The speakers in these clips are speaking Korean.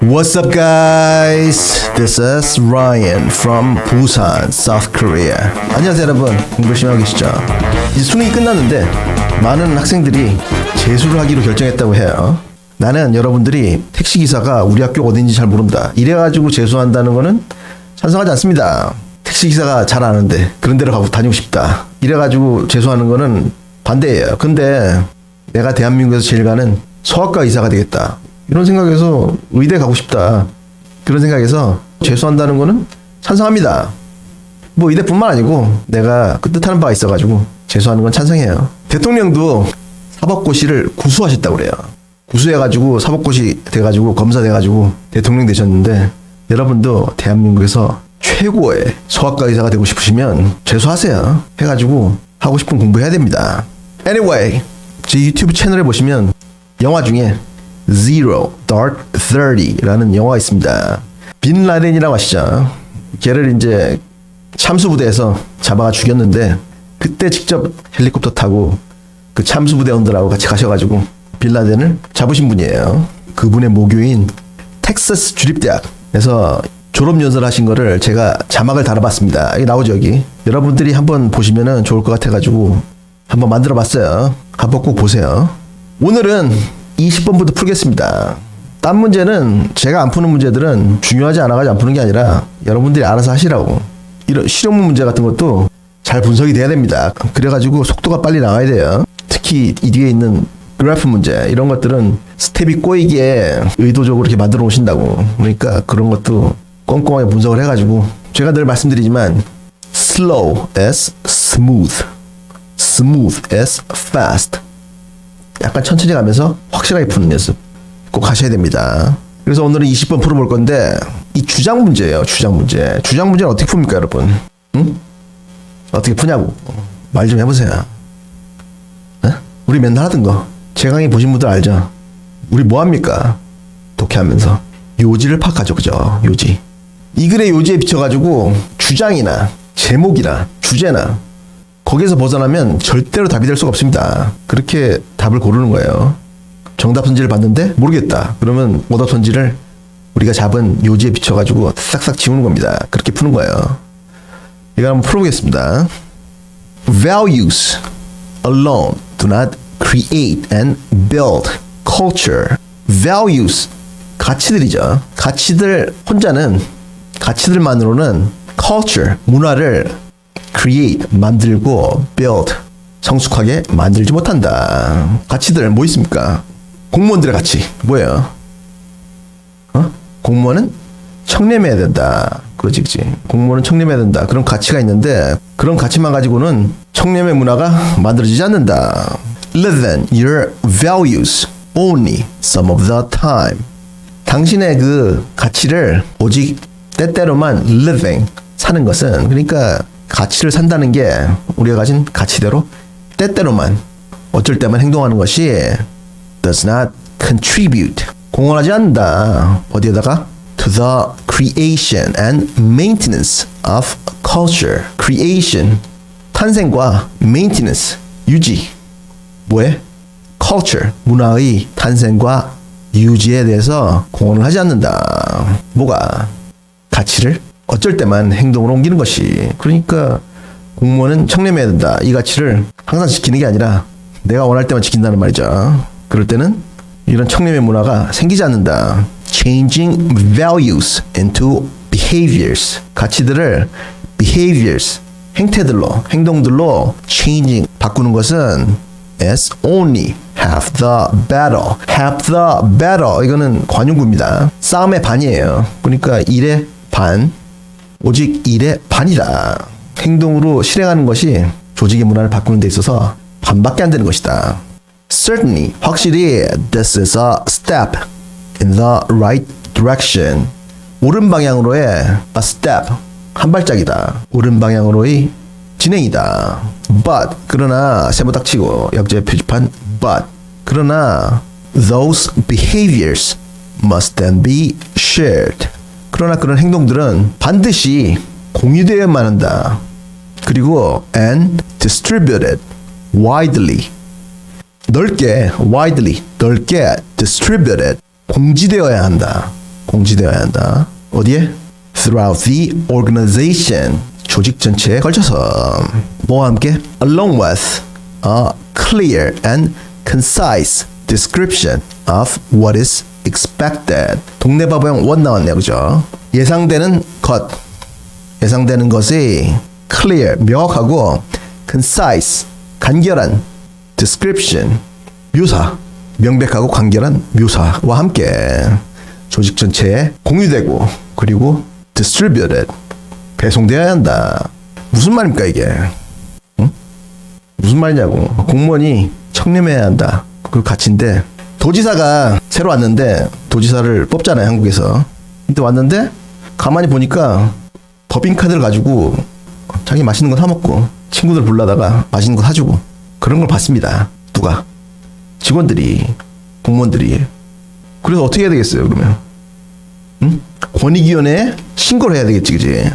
What's up, guys? This is Ryan from Busan, South Korea. 안녕하세요, 여러분. 공부 열심히 하고 계시죠? 이제 수능이 끝났는데 많은 학생들이 재수를 하기로 결정했다고 해요. 나는 여러분들이 택시기사가 우리 학교 어딘지 잘 모른다, 이래가지고 재수한다는 거는 찬성하지 않습니다. 택시기사가 잘 아는데 그런 데로 가고 다니고 싶다, 이래가지고 재수하는 거는 반대예요. 근데 내가 대한민국에서 제일 가는 소아과 의사가 되겠다, 이런 생각에서 의대 가고 싶다, 그런 생각에서 재수한다는 거는 찬성합니다. 뭐 의대뿐만 아니고 내가 그 뜻하는 바가 있어가지고 재수하는 건 찬성해요. 대통령도 사법고시를 구수하셨다고 그래요. 구수해가지고 사법고시 돼가지고 검사 돼가지고 대통령 되셨는데, 여러분도 대한민국에서 최고의 소아과 의사가 되고 싶으시면 재수하세요. 해가지고 하고 싶은 공부해야 됩니다. Anyway, 제 유튜브 채널에 보시면 영화 중에 Zero Dark 30라는 영화가 있습니다. 빈 라덴이라고 아시죠? 걔를 이제 참수부대에서 잡아가 죽였는데, 그때 직접 헬리콥터 타고 그 참수부대원들하고 같이 가셔가지고 빈 라덴을 잡으신 분이에요. 그분의 모교인 텍사스 주립대학에서 졸업연수를 하신 거를 제가 자막을 달아봤습니다. 여기 나오죠, 여기. 여러분들이 한번 보시면 좋을 것 같아가지고 한번 만들어봤어요. 한번 꼭 보세요. 오늘은 20번부터 풀겠습니다. 딴 문제는, 제가 안 푸는 문제들은 중요하지 않아가지고 안 푸는 게 아니라 여러분들이 알아서 하시라고. 이런 실용문 문제 같은 것도 잘 분석이 돼야 됩니다. 그래가지고 속도가 빨리 나와야 돼요. 특히 이 뒤에 있는 그래프 문제, 이런 것들은 스텝이 꼬이게 의도적으로 이렇게 만들어 오신다고. 그러니까 그런 것도 꼼꼼하게 분석을 해가지고, 제가 늘 말씀드리지만 slow as smooth, smooth as fast, 약간 천천히 가면서 확실하게 푸는 연습 꼭 하셔야 됩니다. 그래서 오늘은 20번 풀어볼 건데, 이 주장 문제예요. 주장 문제. 주장 문제는 어떻게 풉니까, 여러분? 응? 어떻게 푸냐고 말 좀 해보세요. 에? 우리 맨날 하던 거, 제 강의 보신 분들 알죠? 우리 뭐합니까? 독해하면서 요지를 파악하죠, 그죠? 요지. 이 글의 요지에 비춰가지고 주장이나 제목이나 주제나 거기에서 벗어나면 절대로 답이 될 수가 없습니다. 그렇게 답을 고르는 거예요. 정답 선지를 봤는데 모르겠다, 그러면 오답 선지를 우리가 잡은 요지에 비춰가지고 싹싹 지우는 겁니다. 그렇게 푸는 거예요. 이거 한번 풀어보겠습니다. Values alone do not create and build culture. Values, 가치들이죠. 가치들 혼자는, 가치들만으로는 culture, 문화를 create, 만들고 build, 성숙하게 만들지 못한다. 가치들 뭐 있습니까? 공무원들의 가치 뭐예요? 공무원은 청렴해야 된다. 그렇지. 공무원은 청렴해야 된다. 그런 가치가 있는데, 그런 가치만 가지고는 청렴의 문화가 만들어지지 않는다. Live in your values only some of the time. 당신의 그 가치를 오직 때때로만 living, 사는 것은, 그러니까 가치를 산다는 게 우리가 가진 가치대로 때때로만, 어쩔 때만 행동하는 것이 does not contribute, 공헌하지 않는다. 어디에다가? to the creation and maintenance of culture. creation, 탄생과 maintenance, 유지. 뭐에? culture, 문화의 탄생과 유지에 대해서 공헌을 하지 않는다. 뭐가? 가치를 어쩔 때만 행동으로 옮기는 것이. 그러니까 공무원은 청렴해야 된다. 이 가치를 항상 지키는 게 아니라 내가 원할 때만 지킨다는 말이죠. 그럴 때는 이런 청렴의 문화가 생기지 않는다. Changing values into behaviors. 가치들을 behaviors, 행태들로, 행동들로 changing, 바꾸는 것은 is only half the battle. half the battle, 이거는 관용구입니다. 싸움의 반이에요. 그러니까 1의 반, 오직 1의 반이다. 행동으로 실행하는 것이 조직의 문화를 바꾸는 데 있어서 반밖에 안 되는 것이다. Certainly, 확실히 this is a step in the right direction. 옳은 방향으로의 a step, 한 발짝이다. 옳은 방향으로의 진행이다. But, 그러나 세모 딱 치고 역제 표지판 but, 그러나 those behaviors must then be shared. 그러나 그런 행동들은 반드시 공유되어야만 한다. 그리고 and distributed widely, 넓게, widely, 넓게 distributed, 공지되어야 한다. 공지되어야 한다. 어디에? Throughout the organization. 조직 전체에 걸쳐서. 뭐와 함께? Along with a clear and concise description of what is expected. 동네 바보형 원 나왔네요. 그죠? 예상되는 것. 예상되는 것이 clear, 명확하고 concise, 간결한 description, 묘사, 명백하고 간결한 묘사와 함께 조직 전체에 공유되고 그리고 distributed, 배송되어야 한다. 무슨 말입니까 이게? 응? 무슨 말이냐고. 공무원이 청렴해야 한다. 그 가치인데 도지사가 새로 왔는데 도지사를 뽑잖아요. 한국에서. 근데 왔는데 가만히 보니까 법인카드를 가지고 자기 맛있는 거 사먹고 친구들 불러다가 맛있는 거 사주고 그런 걸 봤습니다. 누가? 직원들이, 공무원들이. 그래서 어떻게 해야 되겠어요 그러면? 응? 권익위원회에 신고를 해야 되겠지, 그지?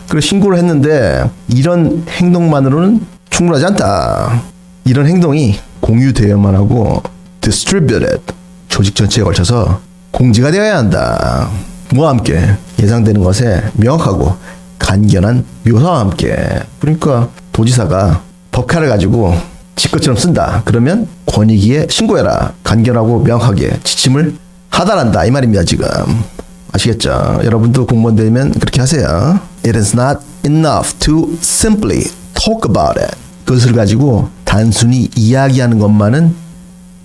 그래서 신고를 했는데 이런 행동만으로는 충분하지 않다. 이런 행동이 공유되어야만 하고 distributed, 조직 전체에 걸쳐서 공지가 되어야 한다. 뭐와 함께? 예상되는 것에 명확하고 간결한 묘사와 함께. 그러니까 도지사가 법카를 가지고 지 것처럼 쓴다. 그러면 권익위에 신고해라. 간결하고 명확하게 지침을 하달한다. 이 말입니다 지금. 아시겠죠? 여러분도 공무원 되면 그렇게 하세요. It is not enough to simply talk about it. 그것을 가지고 단순히 이야기하는 것만은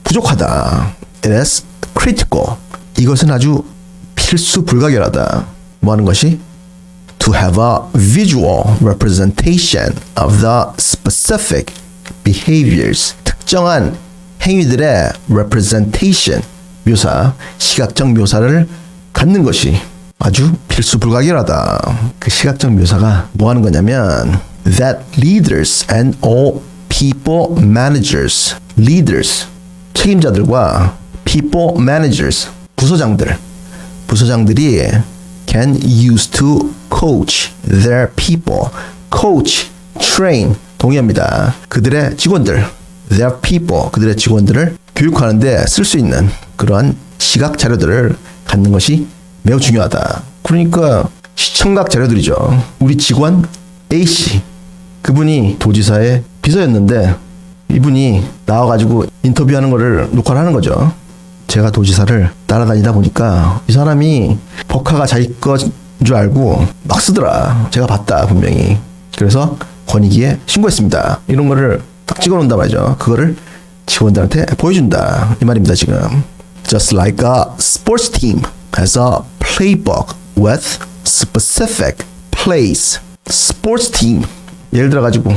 부족하다. It is critical. 이것은 아주 필수 불가결하다. 뭐 하는 것이? To have a visual representation of the specific behaviors. 특정한 행위들의 representation, 묘사, 시각적 묘사를 갖는 것이 아주 필수 불가결하다. 그 시각적 묘사가 뭐 하는 거냐면 that leaders and all people managers, leaders, 책임자들과 people managers, 부서장들이 can use to coach their people. coach, train, 동의합니다. 그들의 직원들, their people, 그들의 직원들을 교육하는데 쓸 수 있는 그러한 시각 자료들을 갖는 것이 매우 중요하다. 그러니까 시청각 자료들이죠. 우리 직원 A씨, 그분이 도지사의 비서였는데 이분이 나와가지고 인터뷰하는 거를 녹화를 하는 거죠. 제가 도지사를 따라다니다 보니까 이 사람이 법카가 자기 거인 줄 알고 막 쓰더라. 제가 봤다 분명히. 그래서 권익위에 신고했습니다. 이런 거를 딱 찍어놓는단 말이죠. 그거를 직원들한테 보여준다. 이 말입니다 지금. Just like a sports team has a playbook with specific plays. 스포츠 팀, 예를 들어가지고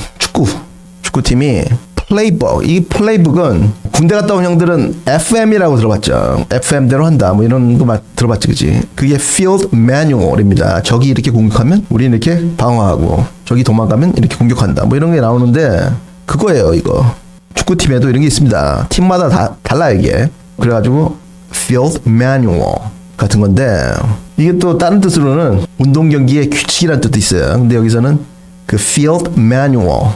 축구팀이 플레이북, 이 플레이북은 군대 갔다 온 형들은 FM이라고 들어봤죠. FM대로 한다 뭐 이런 거 들어봤지, 그지? 그게 Field Manual입니다. 적이 이렇게 공격하면 우리는 이렇게 방어하고, 적이 도망가면 이렇게 공격한다 뭐 이런 게 나오는데 그거예요. 이거 축구팀에도 이런 게 있습니다. 팀마다 다 달라요 이게. 그래가지고 Field Manual 같은 건데, 이게 또 다른 뜻으로는 운동 경기의 규칙이라는 뜻도 있어요. 근데 여기서는 그 Field Manual,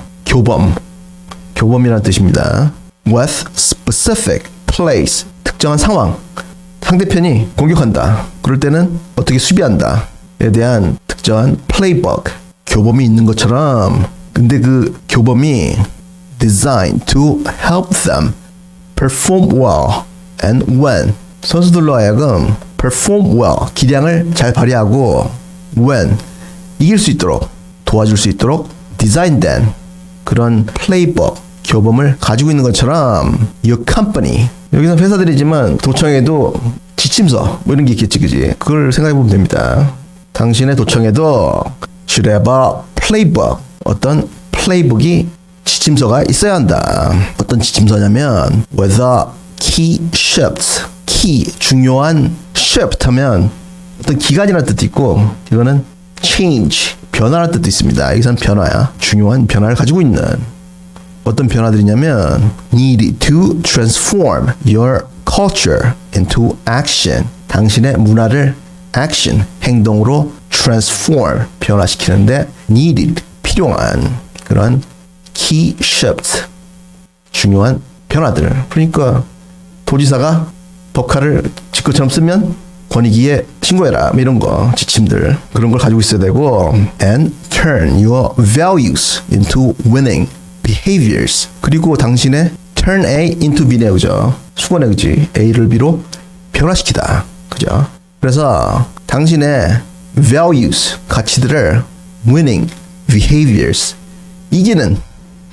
교범이라는 뜻입니다. With specific plays, 특정한 상황, 상대편이 공격한다. 그럴 때는 어떻게 수비한다에 대한 특정한 플레이북, 교범이 있는 것처럼. 근데 그 교범이 designed to help them perform well and win. 선수들로 하여금 perform well, 기량을 잘 발휘하고 win, 이길 수 있도록, 도와줄 수 있도록 디자인된 그런 플레이북, 교범을 가지고 있는 것처럼 your company, 여기서 회사들이지만 도청에도 지침서 뭐 이런 게 있겠지, 그지? 그걸 생각해 보면 됩니다. 당신의 도청에도 should have a playbook, 어떤 플레이북이, 지침서가 있어야 한다. 어떤 지침서냐면 with a key shifts, key, 중요한, shift 하면 어떤 기간이라는 뜻도 있고, 이거는 change, 변화라는 뜻도 있습니다. 여기서는 변화야. 중요한 변화를 가지고 있는. 어떤 변화들이냐면 need to transform your culture into action. 당신의 문화를 action, 행동으로 transform, 변화시키는데 needed, 필요한 그런 key shifts, 중요한 변화들. 그러니까 도지사가 법카를 지 것처럼 쓰면 권익위에 신고해라 뭐 이런 거 지침들 그런 걸 가지고 있어야 되고 and turn your values into winning behaviors 그리고 당신의 turn A into B네 그죠 수건의 그지 A를 B로 변화시키다 그죠 그래서 당신의 values 가치들을 winning behaviors 이기는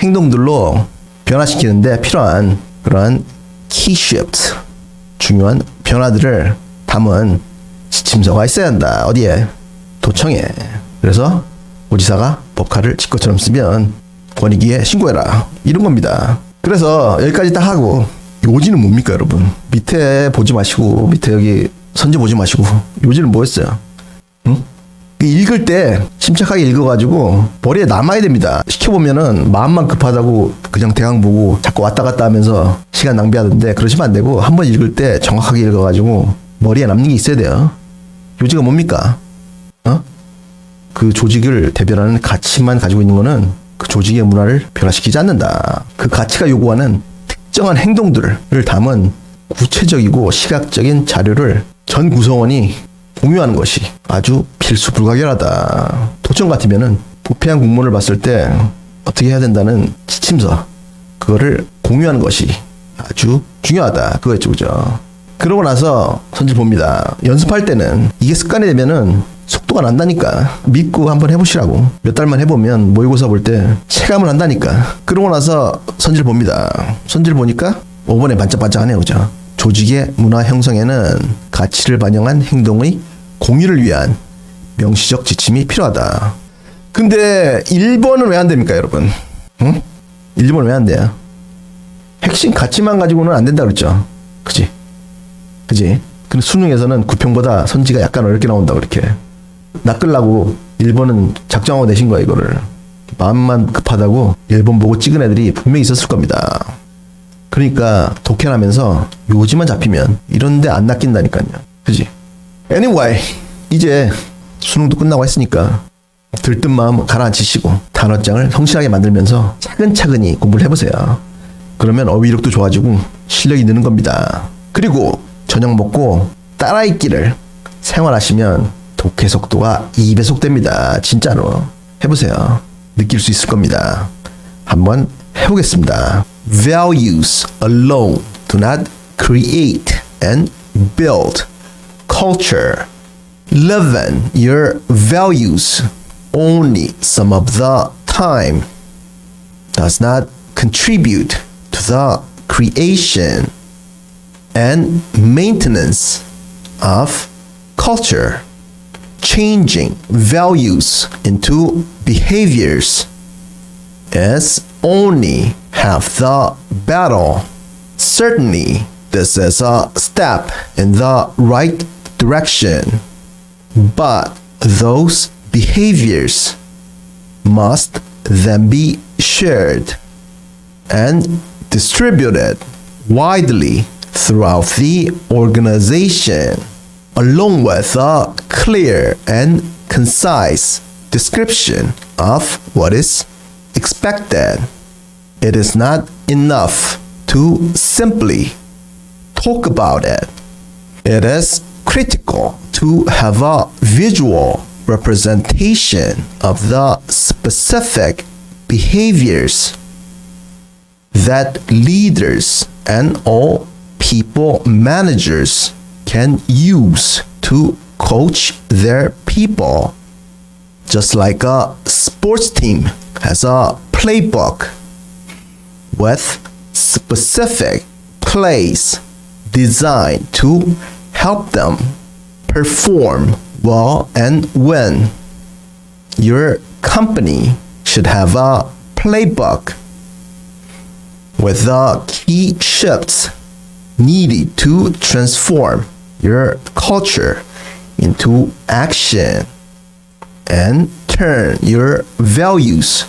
행동들로 변화시키는데 필요한 그러한 key shift 중요한 변화들을 담은 지침서가 있어야 한다. 어디에? 도청에. 그래서 고지사가 법카를 지꺼처럼 쓰면 권익위에 신고해라. 이런 겁니다. 그래서 여기까지 딱 하고 요지는 뭡니까 여러분? 밑에 보지 마시고 밑에 여기 선지 보지 마시고 요지는 뭐였어요? 응? 읽을 때 침착하게 읽어가지고 머리에 남아야 됩니다. 시켜보면은 마음만 급하다고 그냥 대강 보고 자꾸 왔다 갔다 하면서 시간 낭비하던데 그러시면 안 되고 한번 읽을 때 정확하게 읽어가지고 머리에 남는 게 있어야 돼요. 요지가 뭡니까? 그 조직을 대변하는 가치만 가지고 있는 거는 그 조직의 문화를 변화시키지 않는다. 그 가치가 요구하는 특정한 행동들을 담은 구체적이고 시각적인 자료를 전 구성원이 공유하는 것이 아주 필수 불가결하다. 도청 같으면은 부패한 공무원을 봤을 때 어떻게 해야 된다는 지침서 그거를 공유하는 것이 아주 중요하다. 그거였죠, 그죠? 그러고 나서 선질 봅니다. 연습할 때는 이게 습관이 되면은 속도가 난다니까. 믿고 한번 해보시라고. 몇 달만 해보면 모의고사 볼 때 체감을 한다니까. 그러고 나서 선질 봅니다. 선질 보니까 5번에 반짝반짝하네요, 그죠? 조직의 문화 형성에는 가치를 반영한 행동의 공유를 위한 명시적 지침이 필요하다. 근데 1번은 왜 안 됩니까, 여러분? 응? 1번 왜 안 돼요? 핵심 가치만 가지고는 안 된다 그랬죠. 그지? 그지? 근데 수능에서는 구평보다 선지가 약간 어렵게 나온다 그렇게. 낚으려고 1번은 작정하고 내신 거야, 이거를. 마음만 급하다고 1번 보고 찍은 애들이 분명히 있었을 겁니다. 그러니까 독해하면서 요지만 잡히면 이런데 안 낚인다니까요. 그지? Anyway, 이제 수능도 끝나고 했으니까 들뜬 마음 가라앉히시고 단어장을 성실하게 만들면서 차근차근히 공부를 해보세요. 그러면 어휘력도 좋아지고 실력이 느는 겁니다. 그리고 저녁 먹고 따라읽기를 생활하시면 독해 속도가 2배속 됩니다. 진짜로. 해보세요. 느낄 수 있을 겁니다. 한번 해보겠습니다. Values alone do not create and build culture. Living your values only some of the time does not contribute to the creation and maintenance of culture. Changing values into behaviors is only half the battle. Certainly, this is a step in the right direction, but those behaviors must then be shared and distributed widely throughout the organization, along with a clear and concise description of what is expected. It is not enough to simply talk about it. It is critical to have a visual representation of the specific behaviors that leaders and all people managers can use to coach their people. Just like a sports team has a playbook with specific plays designed to help them perform well and win. Your company should have a playbook with the key shifts needed to transform your culture into action and turn your values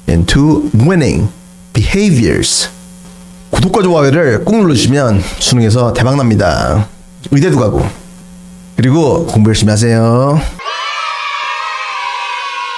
into winning behaviors. 구독과 좋아요를 꾹 눌러주시면 수능에서 대박납니다. 의대도 가고. 그리고 공부 열심히 하세요.